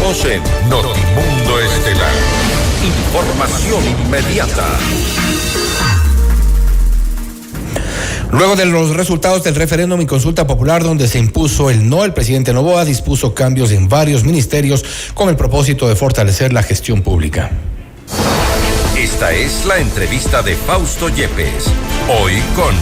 Estamos en Notimundo Estelar. Información inmediata. Luego de los resultados del referéndum y consulta popular donde se impuso el no, el presidente Noboa dispuso cambios en varios ministerios con el propósito de fortalecer la gestión pública. Esta es la entrevista de Fausto Yepes. Hoy con...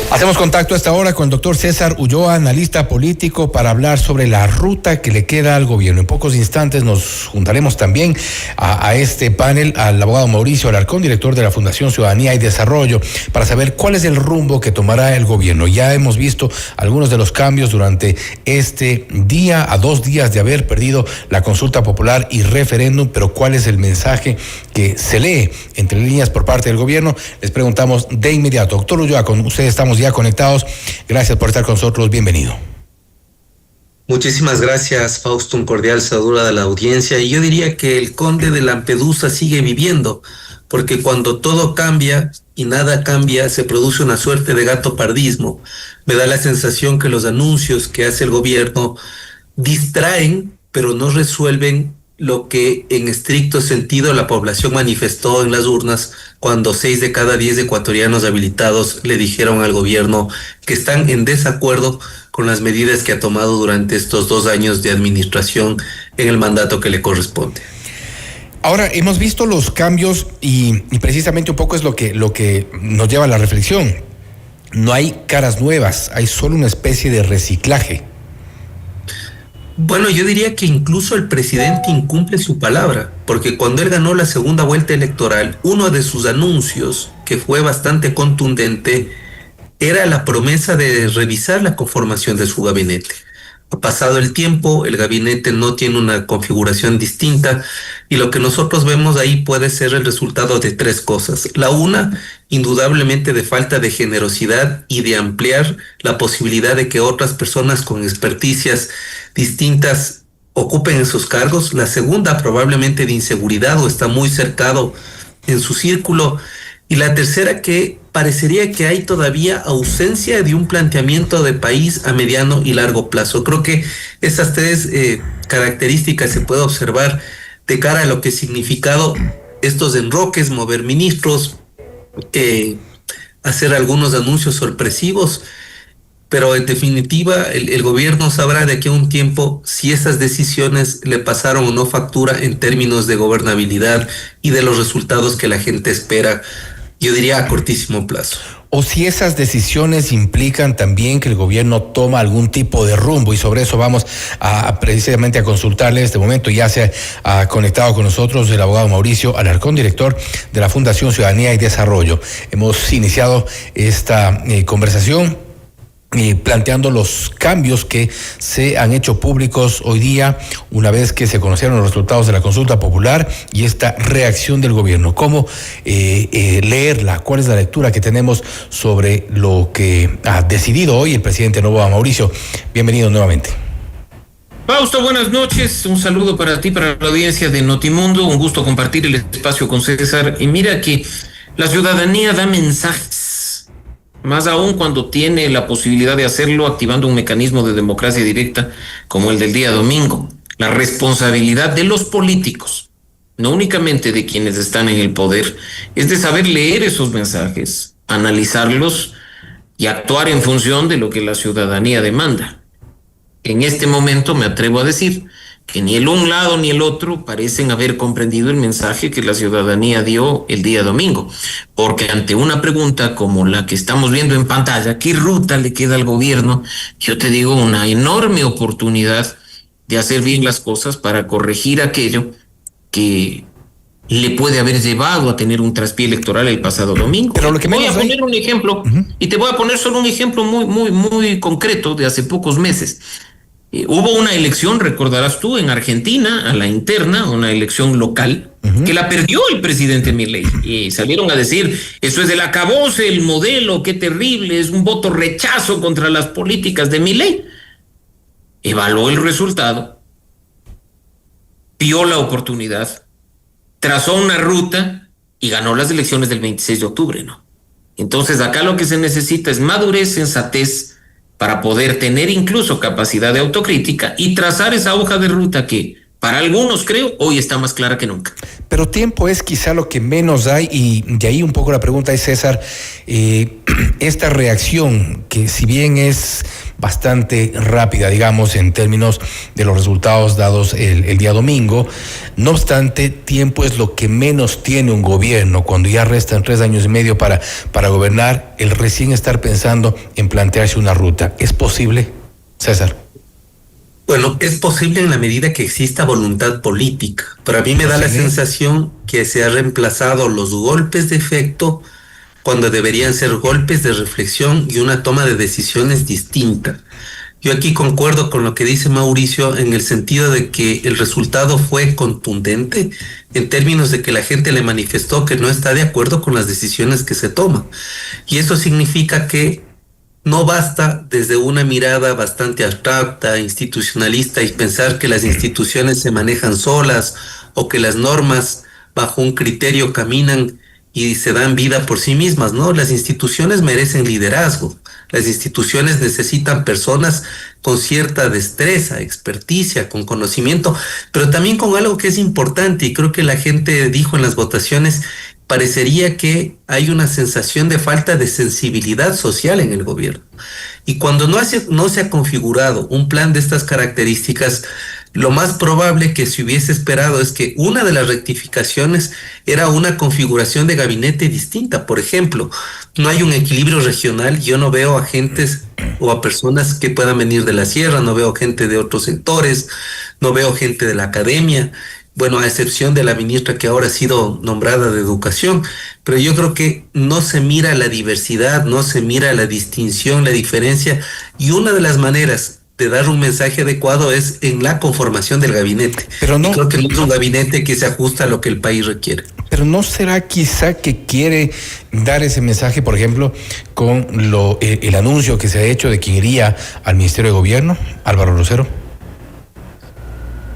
Hacemos contacto a esta hora con el doctor César Ulloa, analista político, para hablar sobre la ruta que le queda al gobierno. En pocos instantes nos juntaremos también a este panel al abogado Mauricio Alarcón, director de la Fundación Ciudadanía y Desarrollo, para saber cuál es el rumbo que tomará el gobierno. Ya hemos visto algunos de los cambios durante este día, a 2 días de haber perdido la consulta popular y referéndum, pero cuál es el mensaje que se lee entre líneas por parte del gobierno. Les preguntamos de inmediato. Doctor Ulloa, con usted estamos ya conectados. Gracias por estar con nosotros. Bienvenido. Muchísimas gracias, Fausto. Un cordial saludo a la audiencia. Y yo diría que el conde de Lampedusa sigue viviendo, porque cuando todo cambia y nada cambia, se produce una suerte de gato pardismo. Me da la sensación que los anuncios que hace el gobierno distraen, pero no resuelven lo que en estricto sentido la población manifestó en las urnas cuando 6 de cada 10 ecuatorianos habilitados le dijeron al gobierno que están en desacuerdo con las medidas que ha tomado durante estos 2 años de administración en el mandato que le corresponde. Ahora, hemos visto los cambios y precisamente un poco es lo que nos lleva a la reflexión. No hay caras nuevas, hay solo una especie de reciclaje. Bueno, yo diría que incluso el presidente incumple su palabra, porque cuando él ganó la segunda vuelta electoral, uno de sus anuncios, que fue bastante contundente, era la promesa de revisar la conformación de su gabinete. Ha pasado el tiempo, el gabinete no tiene una configuración distinta y lo que nosotros vemos ahí puede ser el resultado de 3 cosas. La una, indudablemente de falta de generosidad y de ampliar la posibilidad de que otras personas con experticias distintas ocupen esos cargos. La segunda, probablemente de inseguridad o está muy cercado en su círculo. Y la tercera, que parecería que hay todavía ausencia de un planteamiento de país a mediano y largo plazo. Creo que esas 3 características se puede observar de cara a lo que ha significado estos enroques, mover ministros, hacer algunos anuncios sorpresivos, pero en definitiva el gobierno sabrá de aquí a un tiempo si esas decisiones le pasaron o no factura en términos de gobernabilidad y de los resultados que la gente espera, yo diría a cortísimo plazo. O si esas decisiones implican también que el gobierno toma algún tipo de rumbo, y sobre eso vamos precisamente a consultarle en este momento. Ya se ha conectado con nosotros el abogado Mauricio Alarcón, director de la Fundación Ciudadanía y Desarrollo. Hemos iniciado esta conversación planteando los cambios que se han hecho públicos hoy día una vez que se conocieron los resultados de la consulta popular y esta reacción del gobierno. ¿Cómo leerla? ¿Cuál es la lectura que tenemos sobre lo que ha decidido hoy el presidente Noboa? Mauricio, bienvenido nuevamente. Fausto, buenas noches, un saludo para ti, para la audiencia de Notimundo, un gusto compartir el espacio con César. Y mira que la ciudadanía da mensajes, más aún cuando tiene la posibilidad de hacerlo activando un mecanismo de democracia directa como el del día domingo. La responsabilidad de los políticos, no únicamente de quienes están en el poder, es de saber leer esos mensajes, analizarlos y actuar en función de lo que la ciudadanía demanda. En este momento me atrevo a decir que ni el un lado ni el otro parecen haber comprendido el mensaje que la ciudadanía dio el día domingo, porque ante una pregunta como la que estamos viendo en pantalla, ¿qué ruta le queda al gobierno? Yo te digo, una enorme oportunidad de hacer bien las cosas para corregir aquello que le puede haber llevado a tener un traspié electoral el pasado domingo. Pero lo que voy a poner un ejemplo, y te voy a poner solo un ejemplo muy concreto de hace pocos meses. Hubo una elección, recordarás tú, en Argentina, a la interna, una elección local, que la perdió el presidente Milei. Y salieron a decir, eso es del acabose, el modelo, qué terrible, es un voto rechazo contra las políticas de Milei. Evaluó el resultado, vio la oportunidad, trazó una ruta y ganó las elecciones del 26 de octubre, ¿no? Entonces acá lo que se necesita es madurez, sensatez para poder tener incluso capacidad de autocrítica y trazar esa hoja de ruta que para algunos, creo, hoy está más clara que nunca. Pero tiempo es quizá lo que menos hay, y de ahí un poco la pregunta es, César, esta reacción, que si bien es bastante rápida, digamos, en términos de los resultados dados el día domingo, no obstante, tiempo es lo que menos tiene un gobierno cuando ya restan 3 años y medio para gobernar, el recién estar pensando en plantearse una ruta. ¿Es posible, César? Bueno, es posible en la medida que exista voluntad política, pero a mí me da la sensación que se ha reemplazado los golpes de efecto cuando deberían ser golpes de reflexión y una toma de decisiones distinta. Yo aquí concuerdo con lo que dice Mauricio en el sentido de que el resultado fue contundente en términos de que la gente le manifestó que no está de acuerdo con las decisiones que se toman. Y eso significa que no basta desde una mirada bastante abstracta, institucionalista, y pensar que las instituciones se manejan solas o que las normas bajo un criterio caminan y se dan vida por sí mismas, ¿no? Las instituciones merecen liderazgo. Las instituciones necesitan personas con cierta destreza, experticia, con conocimiento, pero también con algo que es importante, y creo que la gente dijo en las votaciones, parecería que hay una sensación de falta de sensibilidad social en el gobierno. Y cuando no se ha configurado un plan de estas características, lo más probable que se hubiese esperado es que una de las rectificaciones era una configuración de gabinete distinta. Por ejemplo, no hay un equilibrio regional. Yo no veo a gentes o a personas que puedan venir de la sierra, no veo gente de otros sectores, no veo gente de la academia. Bueno, a excepción de la ministra que ahora ha sido nombrada de Educación, pero yo creo que no se mira la diversidad, no se mira la distinción, la diferencia, y una de las maneras de dar un mensaje adecuado es en la conformación del gabinete. Pero no, y creo que no es un gabinete que se ajusta a lo que el país requiere. Pero ¿no será quizá que quiere dar ese mensaje, por ejemplo, con el anuncio que se ha hecho de quien iría al Ministerio de Gobierno, Álvaro Rosero?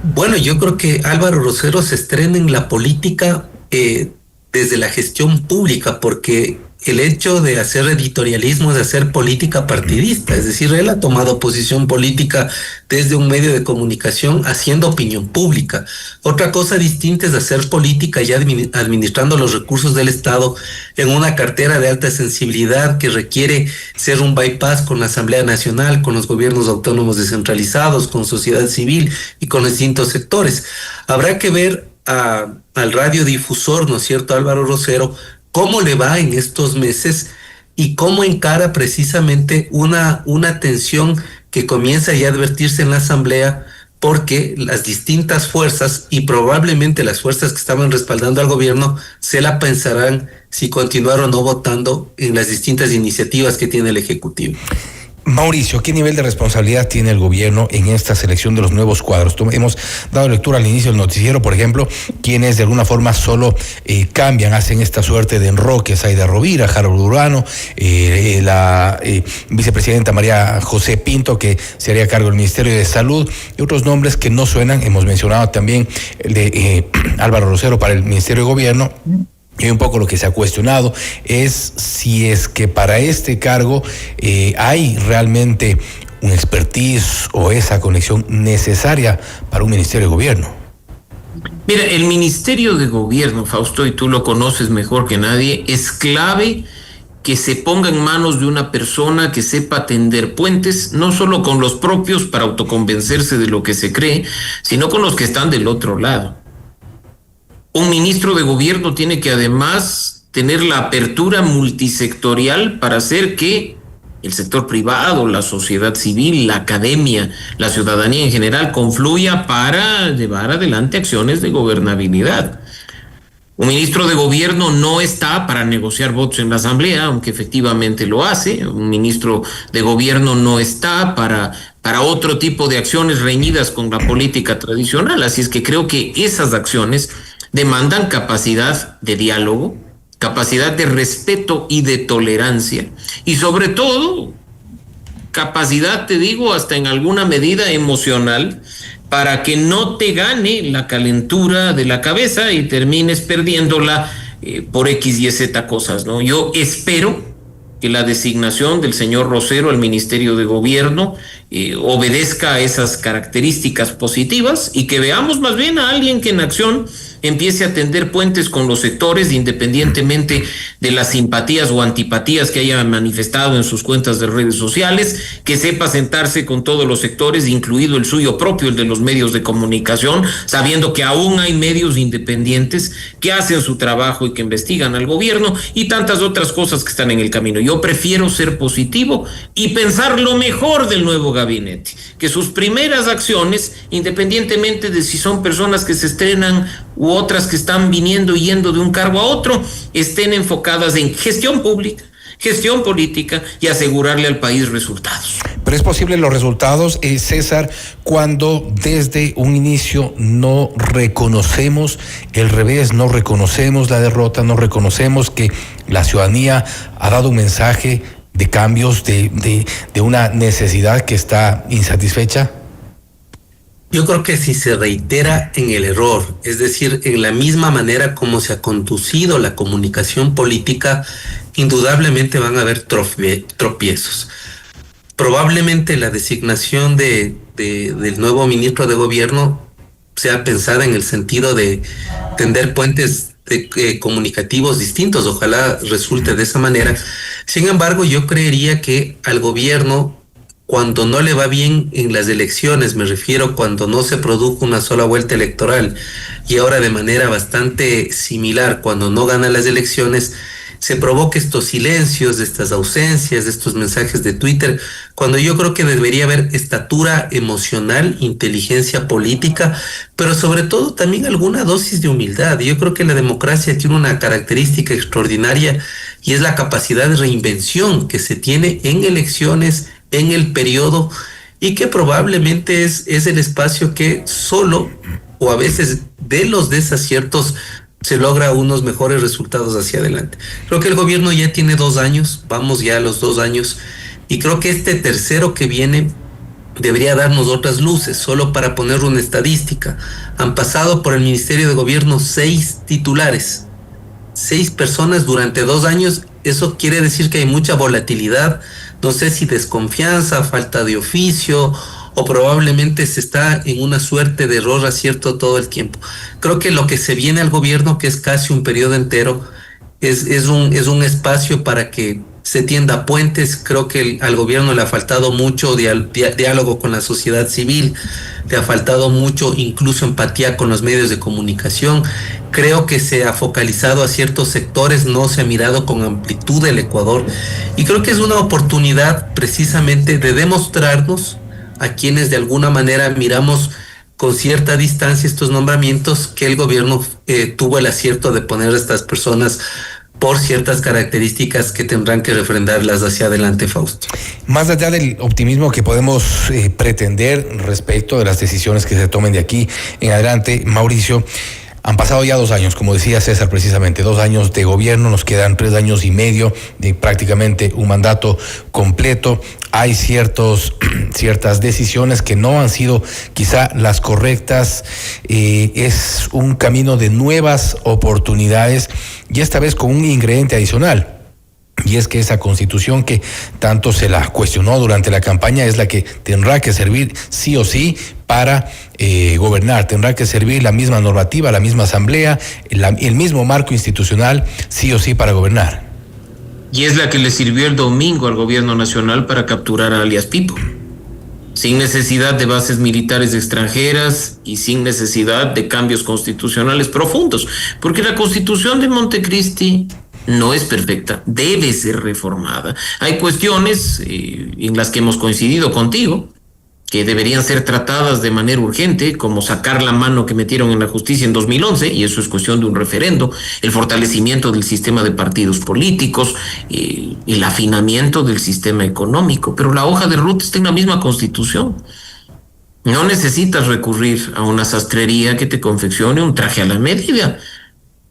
Bueno, yo creo que Álvaro Rosero se estrena en la política desde la gestión pública, porque el hecho de hacer editorialismo es de hacer política partidista, es decir, él ha tomado posición política desde un medio de comunicación haciendo opinión pública. Otra cosa distinta es hacer política ya administrando los recursos del Estado en una cartera de alta sensibilidad que requiere ser un bypass con la Asamblea Nacional, con los gobiernos autónomos descentralizados, con sociedad civil y con distintos sectores. Habrá que ver al radiodifusor, ¿no es cierto?, Álvaro Rosero, cómo le va en estos meses y cómo encara precisamente una tensión que comienza ya a advertirse en la Asamblea, porque las distintas fuerzas y probablemente las fuerzas que estaban respaldando al gobierno se la pensarán si continuar o no votando en las distintas iniciativas que tiene el Ejecutivo. Mauricio, ¿qué nivel de responsabilidad tiene el gobierno en esta selección de los nuevos cuadros? Hemos dado lectura al inicio del noticiero, por ejemplo, quienes de alguna forma solo cambian, hacen esta suerte de enroques: Aida Rovira, Harold Urano, la vicepresidenta María José Pinto, que se haría cargo del Ministerio de Salud, y otros nombres que no suenan. Hemos mencionado también el de Álvaro Rosero para el Ministerio de Gobierno. Y un poco lo que se ha cuestionado es si es que para este cargo hay realmente un expertise o esa conexión necesaria para un Ministerio de Gobierno. Mira, el Ministerio de Gobierno, Fausto, y tú lo conoces mejor que nadie, es clave que se ponga en manos de una persona que sepa tender puentes, no solo con los propios para autoconvencerse de lo que se cree, sino con los que están del otro lado. Un ministro de gobierno tiene que además tener la apertura multisectorial para hacer que el sector privado, la sociedad civil, la academia, la ciudadanía en general confluya para llevar adelante acciones de gobernabilidad. Un ministro de gobierno no está para negociar votos en la Asamblea, aunque efectivamente lo hace. Un ministro de gobierno no está para otro tipo de acciones reñidas con la política tradicional. Así es que creo que esas acciones demandan capacidad de diálogo, capacidad de respeto y de tolerancia, y sobre todo capacidad, te digo, hasta en alguna medida emocional, para que no te gane la calentura de la cabeza y termines perdiéndola por X y Z cosas, ¿no? Yo espero que la designación del señor Rosero al Ministerio de Gobierno obedezca a esas características positivas y que veamos más bien a alguien que en acción empiece a tender puentes con los sectores, independientemente de las simpatías o antipatías que haya manifestado en sus cuentas de redes sociales, que sepa sentarse con todos los sectores, incluido el suyo propio, el de los medios de comunicación, sabiendo que aún hay medios independientes que hacen su trabajo y que investigan al gobierno y tantas otras cosas que están en el camino. Yo prefiero ser positivo y pensar lo mejor del nuevo gabinete, que sus primeras acciones, independientemente de si son personas que se estrenan u otras que están viniendo y yendo de un cargo a otro, estén enfocadas en gestión pública, gestión política y asegurarle al país resultados. Pero es posible los resultados, César, cuando desde un inicio no reconocemos el revés, no reconocemos la derrota, no reconocemos que la ciudadanía ha dado un mensaje de cambios, de una necesidad que está insatisfecha. Yo creo que si se reitera en el error, es decir, en la misma manera como se ha conducido la comunicación política, indudablemente van a haber tropiezos. Probablemente la designación del nuevo ministro de Gobierno sea pensada en el sentido de tender puentes comunicativos distintos. Ojalá resulte de esa manera. Sin embargo, yo creería que al gobierno, cuando no le va bien en las elecciones, me refiero cuando no se produjo una sola vuelta electoral y ahora de manera bastante similar, cuando no gana las elecciones, se provoca estos silencios, estas ausencias, estos mensajes de Twitter, cuando yo creo que debería haber estatura emocional, inteligencia política, pero sobre todo también alguna dosis de humildad. Yo creo que la democracia tiene una característica extraordinaria y es la capacidad de reinvención que se tiene en elecciones, en el periodo, y que probablemente es el espacio que solo o a veces de los desaciertos se logra unos mejores resultados hacia adelante. Creo que el gobierno ya tiene 2 años, vamos ya a los 2 años, y creo que este tercero que viene debería darnos otras luces. Solo para poner una estadística, han pasado por el Ministerio de Gobierno 6 titulares, 6 personas durante 2 años. Eso quiere decir que hay mucha volatilidad, no sé si desconfianza, falta de oficio, o probablemente se está en una suerte de error acierto todo el tiempo. Creo que lo que se viene al gobierno, que es casi un periodo entero, es un espacio para que se tienda puentes. Creo que al gobierno le ha faltado mucho diálogo con la sociedad civil, le ha faltado mucho incluso empatía con los medios de comunicación. Creo que se ha focalizado a ciertos sectores, no se ha mirado con amplitud el Ecuador, y creo que es una oportunidad precisamente de demostrarnos a quienes de alguna manera miramos con cierta distancia estos nombramientos, que el gobierno tuvo el acierto de poner a estas personas por ciertas características que tendrán que refrendarlas hacia adelante, Fausto. Más allá del optimismo que podemos pretender respecto de las decisiones que se tomen de aquí en adelante, Mauricio, han pasado ya 2 años, como decía César precisamente, 2 años de gobierno, nos quedan 3 años y medio de prácticamente un mandato completo. Hay ciertas decisiones que no han sido quizá las correctas. Es un camino de nuevas oportunidades y esta vez con un ingrediente adicional. Y es que esa constitución que tanto se la cuestionó durante la campaña es la que tendrá que servir sí o sí para gobernar. Tendrá que servir la misma normativa, la misma asamblea, el mismo marco institucional sí o sí para gobernar. Y es la que le sirvió el domingo al gobierno nacional para capturar a alias Pipo, sin necesidad de bases militares extranjeras y sin necesidad de cambios constitucionales profundos, porque la Constitución de Montecristi no es perfecta, debe ser reformada. Hay cuestiones en las que hemos coincidido contigo, que deberían ser tratadas de manera urgente, como sacar la mano que metieron en la justicia en 2011, y eso es cuestión de un referendo, el fortalecimiento del sistema de partidos políticos, el afinamiento del sistema económico, pero la hoja de ruta está en la misma Constitución. No necesitas recurrir a una sastrería que te confeccione un traje a la medida.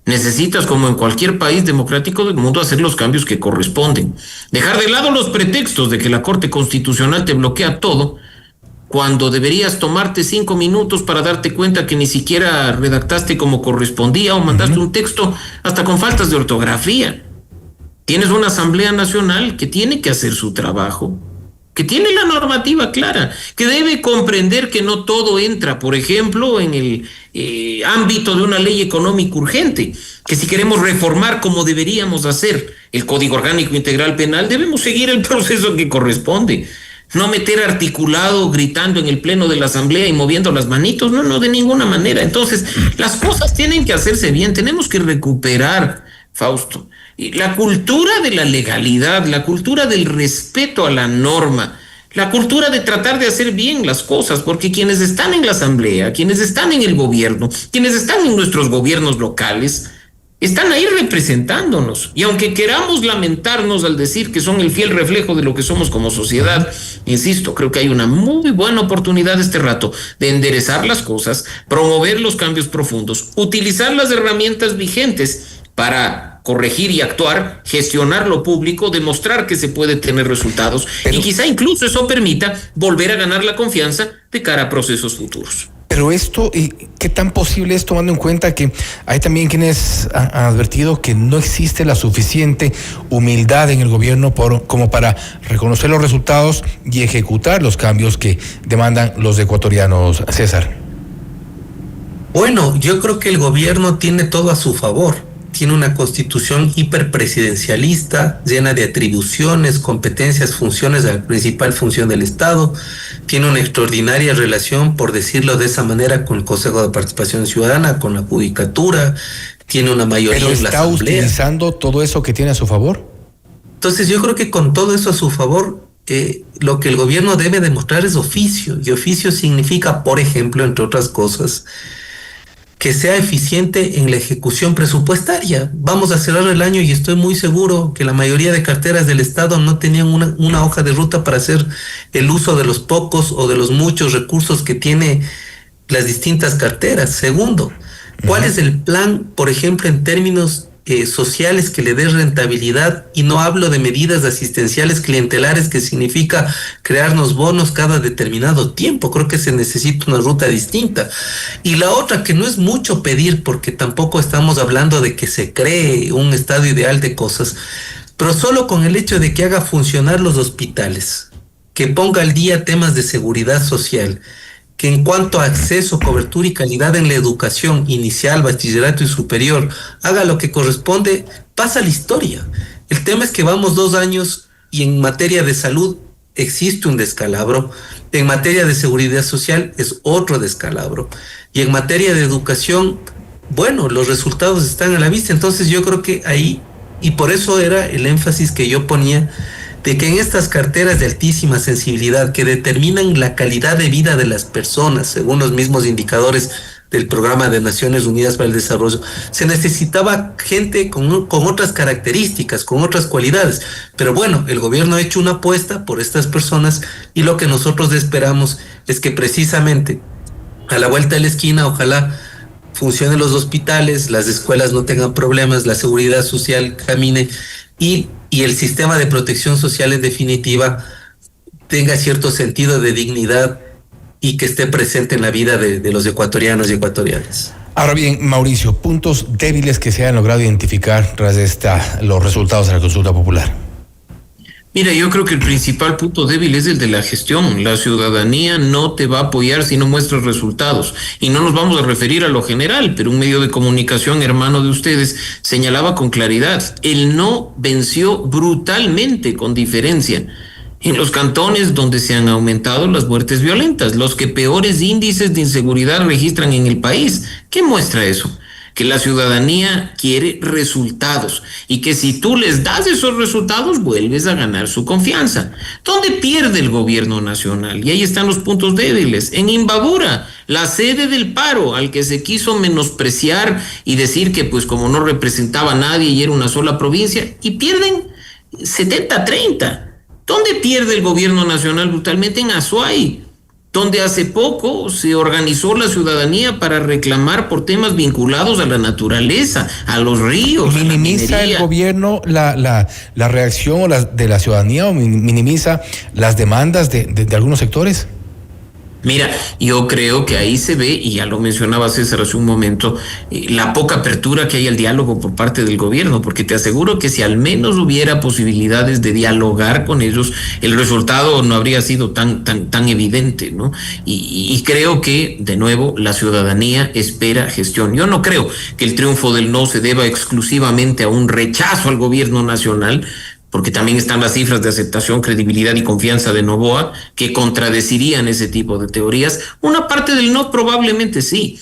Necesitas, como en cualquier país democrático del mundo, hacer los cambios que corresponden. Dejar de lado los pretextos de que la Corte Constitucional te bloquea todo, cuando deberías tomarte 5 minutos para darte cuenta que ni siquiera redactaste como correspondía o mandaste un texto hasta con faltas de ortografía. Tienes una Asamblea Nacional que tiene que hacer su trabajo, que tiene la normativa clara, que debe comprender que no todo entra, por ejemplo, en el ámbito de una ley económica urgente, que si queremos reformar como deberíamos hacer el Código Orgánico Integral Penal, debemos seguir el proceso que corresponde. No meter articulado gritando en el pleno de la Asamblea y moviendo las manitos, no, de ninguna manera. Entonces, las cosas tienen que hacerse bien, tenemos que recuperar, Fausto, la cultura de la legalidad, la cultura del respeto a la norma, la cultura de tratar de hacer bien las cosas, porque quienes están en la Asamblea, quienes están en el gobierno, quienes están en nuestros gobiernos locales, están ahí representándonos. Y aunque queramos lamentarnos al decir que son el fiel reflejo de lo que somos como sociedad, insisto, creo que hay una muy buena oportunidad este rato de enderezar las cosas, promover los cambios profundos, utilizar las herramientas vigentes para corregir y actuar, gestionar lo público, demostrar que se puede tener resultados y quizá incluso eso permita volver a ganar la confianza de cara a procesos futuros. Pero esto, ¿qué tan posible es tomando en cuenta que hay también quienes han advertido que no existe la suficiente humildad en el gobierno como para reconocer los resultados y ejecutar los cambios que demandan los ecuatorianos, César? Bueno, yo creo que el gobierno tiene todo a su favor. Tiene una constitución hiperpresidencialista, llena de atribuciones, competencias, funciones de la principal función del Estado. Tiene una extraordinaria relación, por decirlo de esa manera, con el Consejo de Participación Ciudadana, con la Judicatura. Tiene una mayoría en la Asamblea. ¿Pero está utilizando todo eso que tiene a su favor? Entonces yo creo que con todo eso a su favor, lo que el gobierno debe demostrar es oficio. Y oficio significa, por ejemplo, entre otras cosas, que sea eficiente en la ejecución presupuestaria. Vamos a cerrar el año y estoy muy seguro que la mayoría de carteras del Estado no tenían una hoja de ruta para hacer el uso de los pocos o de los muchos recursos que tiene las distintas carteras. Segundo, ¿cuál es el plan, por ejemplo, en términos sociales que le dé rentabilidad? Y no hablo de medidas asistenciales clientelares, que significa crearnos bonos cada determinado tiempo. Creo que se necesita una ruta distinta. Y la otra, que no es mucho pedir, porque tampoco estamos hablando de que se cree un estado ideal de cosas, pero solo con el hecho de que haga funcionar los hospitales, que ponga al día temas de seguridad social, que en cuanto a acceso, cobertura y calidad en la educación inicial, bachillerato y superior, haga lo que corresponde, pasa la historia. El tema es que vamos 2 años y en materia de salud existe un descalabro, en materia de seguridad social es otro descalabro, y en materia de educación, bueno, los resultados están a la vista. Entonces yo creo que ahí, y por eso era el énfasis que yo ponía, de que en estas carteras de altísima sensibilidad que determinan la calidad de vida de las personas, según los mismos indicadores del Programa de Naciones Unidas para el Desarrollo, se necesitaba gente con otras características, con otras cualidades. Pero bueno, el gobierno ha hecho una apuesta por estas personas y lo que nosotros esperamos es que precisamente a la vuelta de la esquina, ojalá funcionen los hospitales, las escuelas no tengan problemas, la seguridad social camine y el sistema de protección social en definitiva tenga cierto sentido de dignidad y que esté presente en la vida de los ecuatorianos y ecuatorianas. Ahora bien, Mauricio, puntos débiles que se han logrado identificar tras los resultados de la consulta popular. Mira, yo creo que el principal punto débil es el de la gestión. La ciudadanía no te va a apoyar si no muestras resultados. Y no nos vamos a referir a lo general, pero un medio de comunicación hermano de ustedes señalaba con claridad: el no venció brutalmente, con diferencia, en los cantones donde se han aumentado las muertes violentas, los que peores índices de inseguridad registran en el país. ¿Qué muestra eso? Que la ciudadanía quiere resultados y que si tú les das esos resultados vuelves a ganar su confianza. ¿Dónde pierde el gobierno nacional? Y ahí están los puntos débiles. En Imbabura, la sede del paro, al que se quiso menospreciar y decir que pues como no representaba a nadie y era una sola provincia, y pierden 70-30. ¿Dónde pierde el gobierno nacional brutalmente? En Azuay, donde hace poco se organizó la ciudadanía para reclamar por temas vinculados a la naturaleza, a los ríos. ¿Minimiza el gobierno la reacción de la ciudadanía o minimiza las demandas de algunos sectores? Mira, yo creo que ahí se ve, y ya lo mencionaba César hace un momento, la poca apertura que hay al diálogo por parte del gobierno, porque te aseguro que si al menos hubiera posibilidades de dialogar con ellos, el resultado no habría sido tan evidente, ¿no? Y creo que, de nuevo, la ciudadanía espera gestión. Yo no creo que el triunfo del no se deba exclusivamente a un rechazo al gobierno nacional, porque también están las cifras de aceptación, credibilidad y confianza de Noboa, que contradecirían ese tipo de teorías. Una parte del no probablemente sí.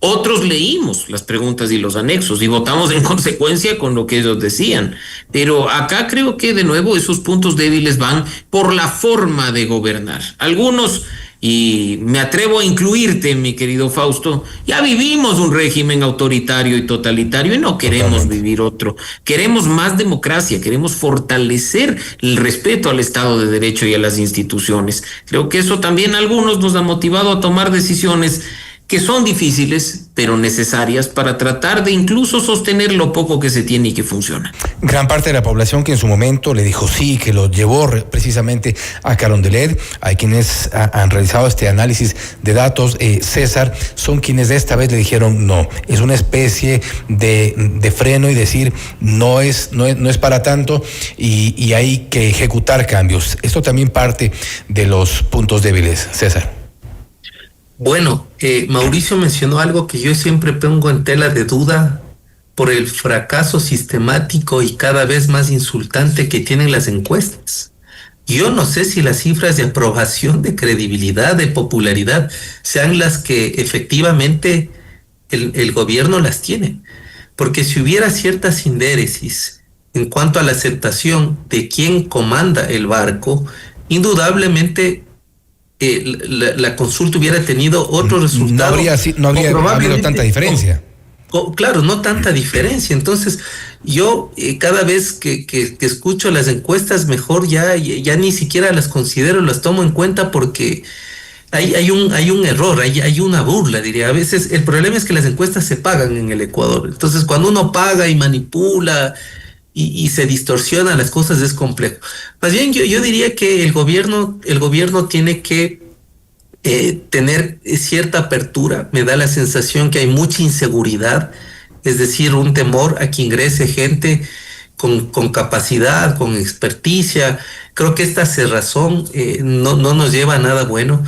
Otros leímos las preguntas y los anexos y votamos en consecuencia con lo que ellos decían. Pero acá creo que de nuevo esos puntos débiles van por la forma de gobernar. Algunos, y me atrevo a incluirte, mi querido Fausto, ya vivimos un régimen autoritario y totalitario y no queremos vivir otro. Queremos más democracia, queremos fortalecer el respeto al Estado de Derecho y a las instituciones. Creo que eso también a algunos nos ha motivado a tomar decisiones que son difíciles, pero necesarias para tratar de incluso sostener lo poco que se tiene y que funciona. Gran parte de la población que en su momento le dijo sí, que lo llevó precisamente a Carondelet, hay quienes han realizado este análisis de datos, César, son quienes de esta vez le dijeron no, es una especie de freno y decir no es para tanto y hay que ejecutar cambios. Esto también parte de los puntos débiles, César. Bueno, Mauricio mencionó algo que yo siempre pongo en tela de duda por el fracaso sistemático y cada vez más insultante que tienen las encuestas. Yo no sé si las cifras de aprobación, de credibilidad, de popularidad sean las que efectivamente el gobierno las tiene. Porque si hubiera cierta sindéresis en cuanto a la aceptación de quién comanda el barco, indudablemente la consulta hubiera tenido otro resultado. No habría habido tanta diferencia. Claro, no tanta diferencia. Entonces, yo cada vez que escucho las encuestas, mejor ya ni siquiera las considero, las tomo en cuenta porque hay un error, hay una burla, diría. A veces el problema es que las encuestas se pagan en el Ecuador. Entonces, cuando uno paga y manipula y se distorsionan las cosas, es complejo. Más bien yo diría que el gobierno tiene que tener cierta apertura. Me da la sensación que hay mucha inseguridad, es decir, un temor a que ingrese gente con capacidad, con experticia. Creo que esta cerrazón no nos lleva a nada bueno.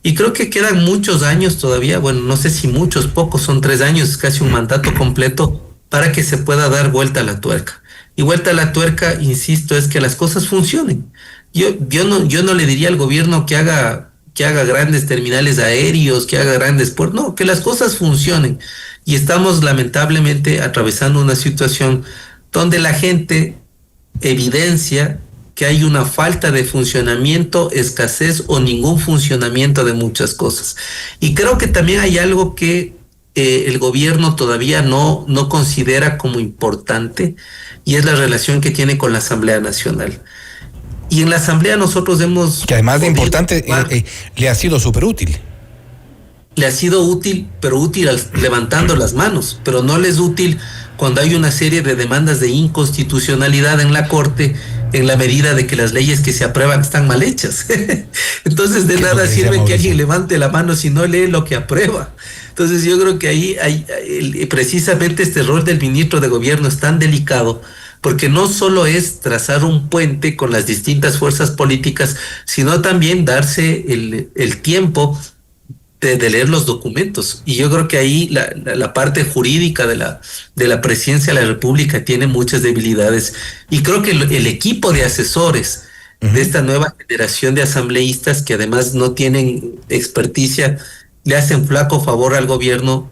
Y creo que quedan muchos años todavía, bueno, no sé si muchos, pocos, son 3 años, es casi un mandato completo para que se pueda dar vuelta a la tuerca. Y vuelta a la tuerca, insisto, es que las cosas funcionen. Yo no le diría al gobierno que haga grandes terminales aéreos, que haga grandes puertos, no, que las cosas funcionen. Y estamos lamentablemente atravesando una situación donde la gente evidencia que hay una falta de funcionamiento, escasez o ningún funcionamiento de muchas cosas. Y creo que también hay algo que el gobierno todavía no considera como importante, y es la relación que tiene con la Asamblea Nacional. Y en la Asamblea nosotros hemos... Que además de importante, le ha sido súper útil. Le ha sido útil, pero útil levantando las manos, pero no le es útil cuando hay una serie de demandas de inconstitucionalidad en la Corte, en la medida de que las leyes que se aprueban están mal hechas. Entonces de nada sirve que alguien levante la mano si no lee lo que aprueba. Entonces yo creo que ahí hay precisamente este rol del ministro de Gobierno es tan delicado, porque no solo es trazar un puente con las distintas fuerzas políticas, sino también darse el tiempo de leer los documentos. Y yo creo que ahí la parte jurídica de la Presidencia de la República tiene muchas debilidades. Y creo que el equipo de asesores de esta nueva generación de asambleístas, que además no tienen experticia, le hacen flaco favor al gobierno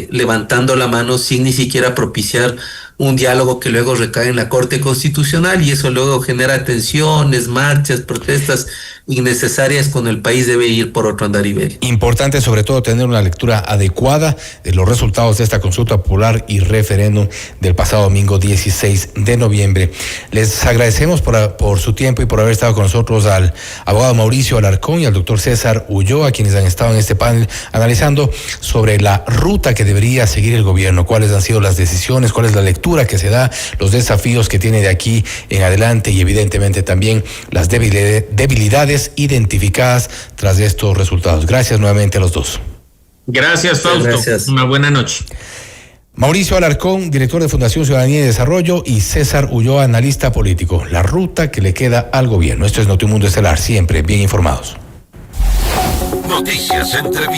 levantando la mano sin ni siquiera propiciar un diálogo que luego recae en la Corte Constitucional, y eso luego genera tensiones, marchas, protestas innecesarias cuando el país debe ir por otro andarivel. Importante sobre todo tener una lectura adecuada de los resultados de esta consulta popular y referéndum del pasado domingo 16 de noviembre. Les agradecemos por su tiempo y por haber estado con nosotros al abogado Mauricio Alarcón y al doctor César Ulloa, quienes han estado en este panel analizando sobre la ruta que debería seguir el gobierno, cuáles han sido las decisiones, cuál es la lectura coyuntura que se da, los desafíos que tiene de aquí en adelante y evidentemente también las debilidades identificadas tras estos resultados. Gracias nuevamente a los dos. Gracias, Fausto. Gracias. Una buena noche. Mauricio Alarcón, director de Fundación Ciudadanía y Desarrollo, y César Ulloa, analista político. La ruta que le queda al gobierno. Esto es Notimundo Estelar, siempre bien informados. Noticias, entrevistas.